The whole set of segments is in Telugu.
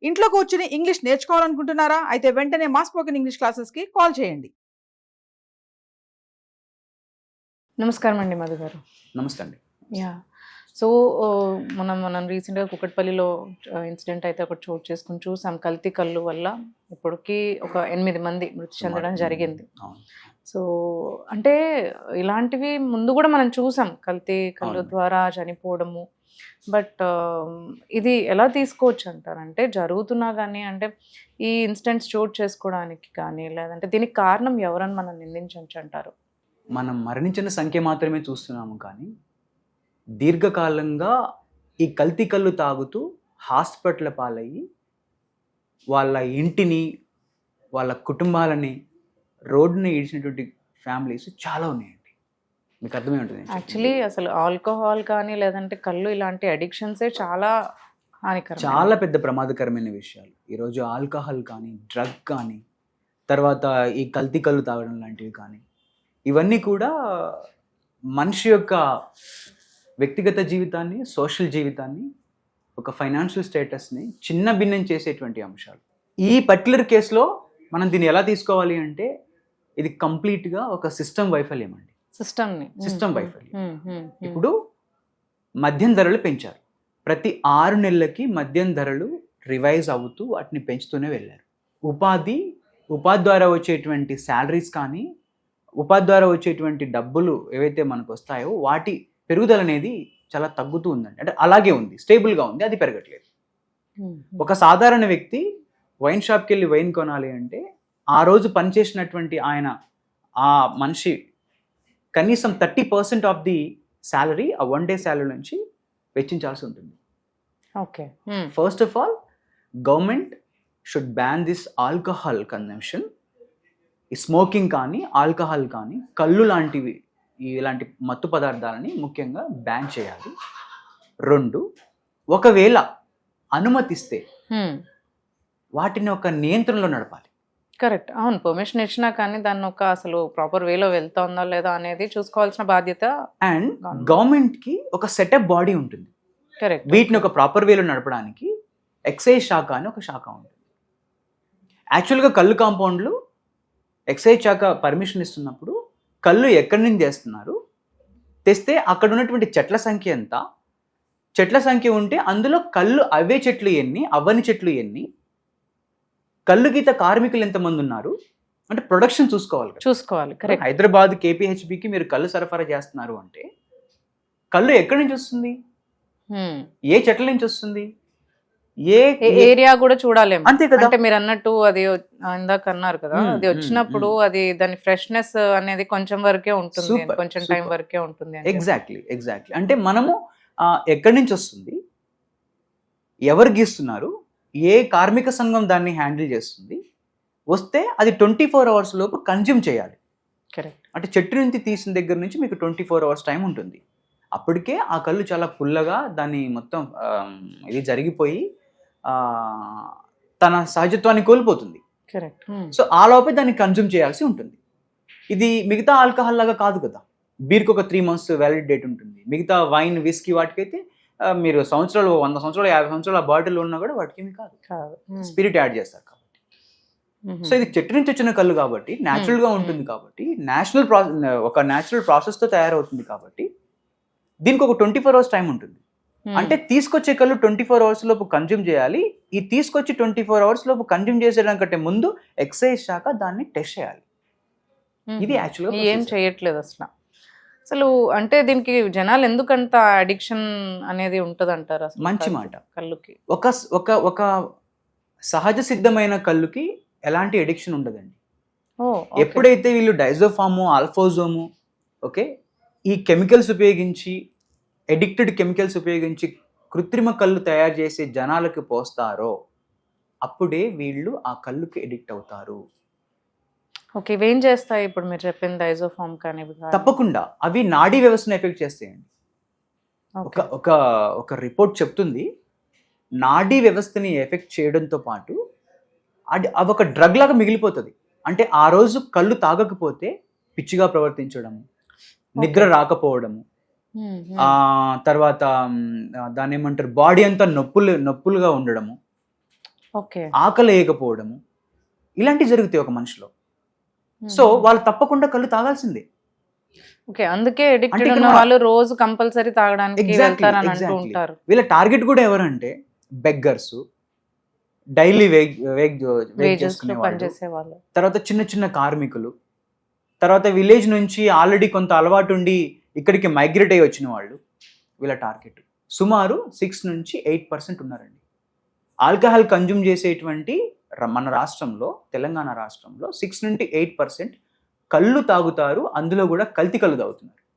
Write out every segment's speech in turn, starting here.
ఇంట్లో కూర్చుని ఇంగ్లీష్ నేర్చుకోవాలనుకుంటున్నారా? అయితే వెంటనే మా స్పోకెన్ ఇంగ్లీష్ క్లాసెస్‌కి కాల్ చేయండి. నమస్కారం అండి మధు గారు. నమస్తే అండి. యాహ్! సో, మనం రీసెంట్‌గా కుకట్పల్లిలో ఇన్సిడెంట్ అయితే ఒకటి చోటు చేసుకొని చూసాం. కల్తీ కల్లు వల్ల ఇప్పటికి ఒక 8 మంది మృతి చెందడం జరిగింది. అవును. సో, అంటే ఇలాంటివి ముందు కూడా మనం చూసాం. కల్తీ కల్లు అవును. ద్వారా చనిపోవడము. బట్ ఇది ఎలా తీసుకోవచ్చు అంటారంటే జరుగుతున్నా గానీ అంటే ఈ ఇన్సిడెంట్స్ చోటు చేసుకోవడానికి కానీ లేదంటే దీనికి కారణం ఎవరని మనం నిందించొచ్చు అంటారు? మనం మరణించిన సంఖ్య మాత్రమే చూస్తున్నాము కానీ, దీర్ఘకాలంగా ఈ కల్తీ కల్లు తాగుతూ హాస్పిటల్ పాలయ్యి, వాళ్ళ ఇంటిని, వాళ్ళ కుటుంబాలని రోడ్డున ఈడ్చినటువంటి ఫ్యామిలీస్ చాలా ఉన్నాయండి. మీకు అర్థమై ఉంటుంది. యాక్చువల్లీ అసలు ఆల్కహాల్ కానీ లేదంటే కళ్ళు ఇలాంటి అడిక్షన్సే చాలా హానికరం. చాలా పెద్ద ప్రమాదకరమైన విషయాలు. ఈరోజు ఆల్కహాల్ కానీ, డ్రగ్ కానీ, తర్వాత ఈ కల్తీ కల్లు తాగడం లాంటివి కానీ, ఇవన్నీ కూడా మనిషి యొక్క వ్యక్తిగత జీవితాన్ని, సోషల్ జీవితాన్ని, ఒక ఫైనాన్షియల్ స్టేటస్ని చిన్న భిన్నం చేసేటువంటి అంశాలు. ఈ పర్టికులర్ కేసులో మనం దీన్ని ఎలా తీసుకోవాలి అంటే, ఇది కంప్లీట్గా ఒక సిస్టమ్ వైఫల్యం అండి. సిస్టమ్ వైఫల్యం. ఇప్పుడు మద్యం ధరలు పెంచారు. ప్రతి 6 నెలలకి మద్యం ధరలు రివైజ్ అవుతూ వాటిని పెంచుతూనే వెళ్ళారు. ఉపాధి ద్వారా వచ్చేటువంటి శాలరీస్ కానీ, ఉపాధి ద్వారా వచ్చేటువంటి డబ్బులు ఏవైతే మనకు వస్తాయో వాటి పెరుగుదల అనేది చాలా తగ్గుతూ ఉందండి. అంటే అలాగే ఉంది, స్టేబుల్గా ఉంది, అది పెరగట్లేదు. ఒక సాధారణ వ్యక్తి వైన్ షాప్కి వెళ్ళి వైన్ కొనాలి అంటే ఆ రోజు పనిచేసినటువంటి ఆ మనిషి కనీసం 30% ఆఫ్ ది శాలరీ ఆ 1 డే శాలరీ నుంచి వెచ్చించాల్సి ఉంటుంది. Okay. First of all government should ban this alcohol consumption. ఈ స్మోకింగ్ కానీ, ఆల్కహాల్ కానీ, కళ్ళు లాంటివి, ఇలాంటి మత్తు పదార్థాలని ముఖ్యంగా బ్యాన్ చేయాలి. 2, ఒకవేళ అనుమతిస్తే వాటిని ఒక నియంత్రణలో నడపాలి. కరెక్ట్. అవును, పర్మిషన్ ఇచ్చినా కానీ దాన్ని ఒక అసలు ప్రాపర్ వేలో వెళ్తుందా లేదా అనేది చూసుకోవాల్సిన బాధ్యత. అండ్ గవర్నమెంట్కి ఒక సెటప్ బాడీ ఉంటుంది. కరెక్ట్. వీటిని ఒక ప్రాపర్ వేలో నడపడానికి ఎక్సైజ్ శాఖ అని ఒక శాఖ ఉంటుంది. యాక్చువల్గా కళ్ళు కాంపౌండ్లు ఎక్సైజ్ శాఖ పర్మిషన్ ఇస్తున్నప్పుడు కళ్ళు ఎక్కడి నుంచి తెస్తున్నారు, తెస్తే అక్కడ ఉన్నటువంటి చెట్ల సంఖ్య ఎంత, చెట్ల సంఖ్య ఉంటే అందులో కళ్ళు అవే చెట్లు ఎన్ని, అవ్వని చెట్లు ఎన్ని, కళ్ళు గీత కార్మికులు ఎంతమంది ఉన్నారు అంటే ప్రొడక్షన్ చూసుకోవాలి. కరెక్ట్. హైదరాబాద్ కేపీహెచ్బికి మీరు కళ్ళు సరఫరా చేస్తున్నారు అంటే కళ్ళు ఎక్కడి నుంచి వస్తుంది, ఏ చెట్ల నుంచి వస్తుంది, ఏ ఏరియా కూడా చూడాలేమో. అంతే కదా. అంటే మీరు అన్నట్టు అది ఇందాక అన్నారు కదా, అది వచ్చినప్పుడు అది దాని ఫ్రెష్నెస్ అనేది కొంచెం వరకే ఉంటుంది, కొంచెం టైం వరకే ఉంటుంది. ఎగ్జాక్ట్లీ. అంటే మనము ఎక్కడి నుంచి వస్తుంది, ఎవరు గీస్తున్నారు, ఏ కార్మిక సంఘం దాన్ని హ్యాండిల్ చేస్తుంది, వస్తే అది 24 hours లోపు కన్జ్యూమ్ చేయాలి. కరెక్ట్. అంటే చెట్టు నుంచి తీసిన దగ్గర నుంచి మీకు 24 hours టైం ఉంటుంది. అప్పటికే ఆ కళ్ళు చాలా పుల్లగా దాన్ని మొత్తం ఇది జరిగిపోయి తన సహజత్వాన్ని కోల్పోతుంది. కరెక్ట్. సో ఆ లోపే దాన్ని కన్జ్యూమ్ చేయాల్సి ఉంటుంది. ఇది మిగతా ఆల్కహాల్ లాగా కాదు కదా. బీర్కి ఒక 3 months వ్యాలిడ్ డేట్ ఉంటుంది. మిగతా వైన్, విస్కీ వాటికైతే మీరు సంవత్సరాలు, 100 సంవత్సరాలు, 50 సంవత్సరాలు ఆ బాటిల్ ఉన్నా కూడా వాటికి ఏమి కాదు. స్పిరిట్ యాడ్ చేస్తారు కాబట్టి. సో ఇది చెట్టు నుంచి వచ్చిన కళ్ళు కాబట్టి న్యాచురల్గా ఉంటుంది కాబట్టి, ఒక న్యాచురల్ ప్రాసెస్తో తయారవుతుంది కాబట్టి దీనికి ఒక 24 hours టైం ఉంటుంది. అంటే తీసుకొచ్చే కళ్ళు 24 hours లోపు కన్జ్యూమ్ చేయాలి. ఈ తీసుకొచ్చి 24 hours లోపు కన్జ్యూమ్ చేసేదానికంటే ముందు ఎక్సైజ్ శాఖ దాన్ని టెస్ట్ చేయాలి. ఇది యాక్చువల్గా ఏం చేయట్లేదు అసలు. అంటే దీనికి జనాలు ఎందుకంత అడిక్షన్ అనేది ఉంటుంది అంటారు? అసలు మంచి మాట. కళ్ళుకి ఒక సహజ సిద్ధమైన కళ్ళుకి ఎలాంటి అడిక్షన్ ఉండదండి. ఎప్పుడైతే వీళ్ళు డైజోఫాము, ఆల్ఫోజోము, ఓకే, ఈ కెమికల్స్ ఉపయోగించి, ఎడిక్టెడ్ కెమికల్స్ ఉపయోగించి కృత్రిమ కళ్ళు తయారు చేసే జనాలకు పోస్తారో అప్పుడే వీళ్ళు ఆ కళ్ళుకి ఎడిక్ట్ అవుతారు. ఓకే, ఇవేం చేస్తాయి ఇప్పుడు మీరు చెప్పిన డైజోఫామ్ కానీ? తప్పకుండా అవి నాడీ వ్యవస్థను ఎఫెక్ట్ చేస్తాయండి. ఒక రిపోర్ట్ చెప్తుంది, నాడీ వ్యవస్థని ఎఫెక్ట్ చేయడంతో పాటు అది ఒక డ్రగ్ లాగా మిగిలిపోతుంది. అంటే ఆ రోజు కళ్ళు తాగకపోతే పిచ్చిగా ప్రవర్తించడము, నిద్ర రాకపోవడము, తర్వాత దాన్ని ఏమంటారు, బాడీ అంతా నొప్పులుగా ఉండడము, ఓకే. ఆకలి వేయకపోవడము, ఇలాంటివి జరుగుతాయి ఒక మనిషిలో. సో వాళ్ళు తప్పకుండా కళ్ళు తాగాల్సిందే. ఓకే. అందుకే ఎడిక్టెడ్ అంటే ఉన్న ఇక్కడ వాళ్ళు రోజు కంపల్సరీ తాగడానికి Exactly, వెళ్తారని అంటూ exactly. ఉంటారు. వీళ్ళ టార్గెట్ కూడా ఎవరంటే బెగ్గర్స్, డైలీ వేగ్ వేజెస్ చేసుకునే లో వాళ్ళు, పనిచేసే వాళ్ళు. తర్వాత చిన్న చిన్న కార్మికులు, తర్వాత విలేజ్ నుంచి ఆల్రెడీ కొంత అలవాటు ఉండి ఇక్కడికి మైగ్రేట్ అయ్యి వచ్చిన వాళ్ళు. వీళ్ళ టార్గెట్ సుమారు 6 నుంచి 8% ఉన్నారండి. ఆల్కహాల్ కన్జ్యూమ్ చేసేటువంటి మన రాష్ట్రంలో, తెలంగాణ రాష్ట్రంలో 6 నుండి 8% కళ్ళు తాగుతారు. అందులో కూడా కల్తీ కళ్ళు తాగుతున్నారు.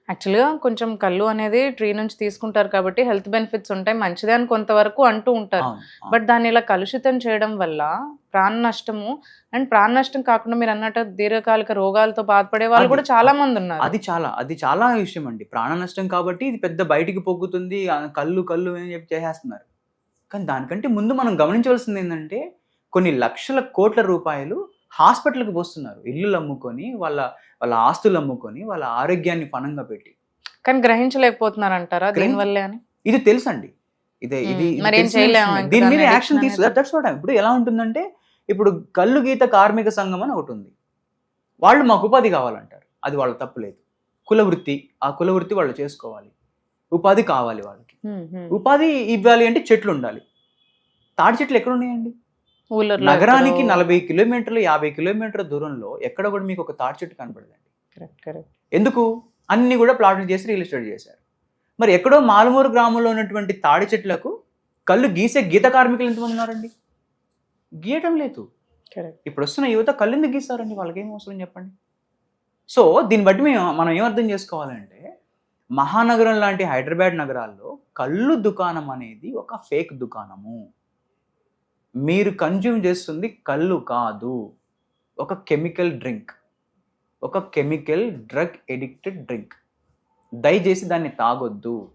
యాక్చువల్గా కొంచెం కళ్ళు అనేది ట్రీ నుంచి తీసుకుంటారు కాబట్టి హెల్త్ బెనిఫిట్స్ ఉంటాయి, మంచిదే అని కొంతవరకు అంటూ ఉంటారు. అవును, అవును. బట్ దాన్ని ఇలా కలుషితం చేయడం వల్ల ప్రాణ నష్టము, అండ్ ప్రాణ నష్టం కాకుండా మీరు అన్నట్టు దీర్ఘకాలిక రోగాలతో బాధపడే వాళ్ళు అది- కూడా చాలా మంది ఉన్నారు. అది చాలా విషయం అండి. ప్రాణ నష్టం కాబట్టి ఇది పెద్ద బయటికి పొక్కుతుంది, కళ్ళు కళ్ళు అని చెప్పి చేసేస్తున్నారు. కానీ దానికంటే ముందు మనం గమనించవలసింది ఏంటంటే కొన్ని లక్షల కోట్ల రూపాయలు హాస్పిటల్కి పోస్తున్నారు. ఇల్లులు అమ్ముకొని, వాళ్ళ ఆస్తులు అమ్ముకొని, వాళ్ళ ఆరోగ్యాన్ని పణంగా పెట్టి. కానీ గ్రహించలేకపోతున్నారు అంటారా దీనివల్లే అని? ఇది తెలుసండి. ఇది మరి ఏం తెలిసిన చేయలేమా విషయమే. ఇంకా దీని మీద దాన్ని యాక్షన్ addiction తీసుకు దట్స్ వాట్. ఇప్పుడు ఎలా ఉంటుందంటే ఇప్పుడు కళ్ళు గీత కార్మిక సంఘం అని ఒకటి ఉంది. వాళ్ళు మాకు ఉపాధి కావాలంటారు. అది వాళ్ళ తప్పు లేదు. కులవృత్తి, ఆ కులవృత్తి వాళ్ళు చేసుకోవాలి. ఉపాధి కావాలి వాళ్ళకి. ఉపాధి ఇవ్వాలి అంటే చెట్లు ఉండాలి. తాడి చెట్లు ఎక్కడ ఉన్నాయండి? ఊళ్ళలో నగరానికి ఎక్కడో- 40 కిలోమీటర్లు 50 కిలోమీటర్ల దూరంలో ఎక్కడ కూడా మీకు ఒక తాడి చెట్టు కనపడదండి. Correct, correct. ఎందుకు? అన్ని కూడా ప్లాట్లు చేసి రియల్ ఎస్టేట్ చేశారు. మరి ఎక్కడో మాలమూరు గ్రామంలో ఉన్నటువంటి తాడి చెట్లకు కళ్ళు గీసే గీత కార్మికులు ఎంతమంది ఉన్నారండి? గీయటం లేదు. Correct. ఇప్పుడు వస్తున్న యువత కళ్ళు ఎందుకు గీస్తారండి? వాళ్ళకి ఏం అవసరం చెప్పండి. సో దీన్ని బట్టి మనం ఏం అర్థం చేసుకోవాలంటే మహానగరం లాంటి హైదరాబాద్ నగరాల్లో కళ్ళు దుకాణం అనేది ఒక ఫేక్ దుకాణము. మీరు కన్జ్యూమ్ చేస్తుంది కళ్ళు కాదు, ఒక కెమికల్ డ్రింక్, ఒక కెమికల్ డ్రగ్ ఎడిక్టెడ్ డ్రింక్. దయచేసి దాన్ని తాగొద్దు.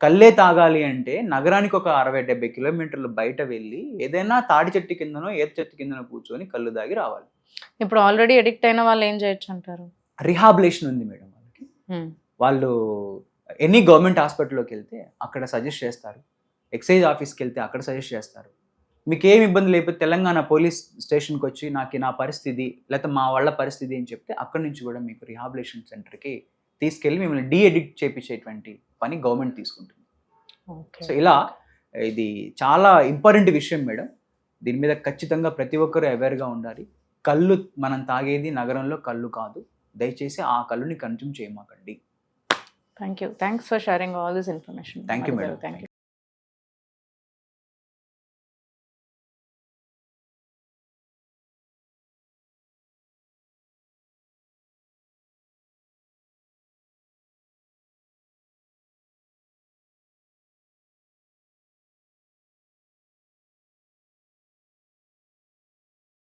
కళ్ళే తాగాలి అంటే నగరానికి ఒక 60-70 కిలోమీటర్లు బయట వెళ్ళి ఏదైనా తాడి చెట్టు కిందనో ఏత చెట్టు కిందనో కూర్చొని కళ్ళు తాగి రావాలి. ఇప్పుడు ఆల్రెడీ ఎడిక్ట్ అయిన వాళ్ళు ఏం చేయొచ్చు అంటారు? రిహాబిలేషన్ ఉంది మేడం వాళ్ళకి. వాళ్ళు ఎనీ గవర్నమెంట్ హాస్పిటల్లోకి వెళ్తే అక్కడ సజెస్ట్ చేస్తారు. ఎక్సైజ్ ఆఫీస్కి వెళ్తే అక్కడ సజెస్ట్ చేస్తారు. మీకు ఏమి ఇబ్బంది లేకపోతే తెలంగాణ పోలీస్ స్టేషన్కి వచ్చి నాకు నా పరిస్థితి లేకపోతే మా వాళ్ళ పరిస్థితి అని చెప్తే అక్కడి నుంచి కూడా మీకు రిహాబిలేషన్ సెంటర్కి తీసుకెళ్ళి మిమ్మల్ని డీఎడిక్ట్ చేయించేటువంటి పని గవర్నమెంట్ తీసుకుంటుంది. సో ఇలా ఇది చాలా ఇంపార్టెంట్ విషయం మేడం. దీని మీద ఖచ్చితంగా ప్రతి ఒక్కరూ అవేర్గా ఉండాలి. కళ్ళు మనం తాగేది నగరంలో కళ్ళు కాదు. దయచేసి ఆ కళ్ళుని కన్జ్యూమ్ చేయమాకండి. Thank you. Thanks for sharing all this information. Thank you, madam. Thank you.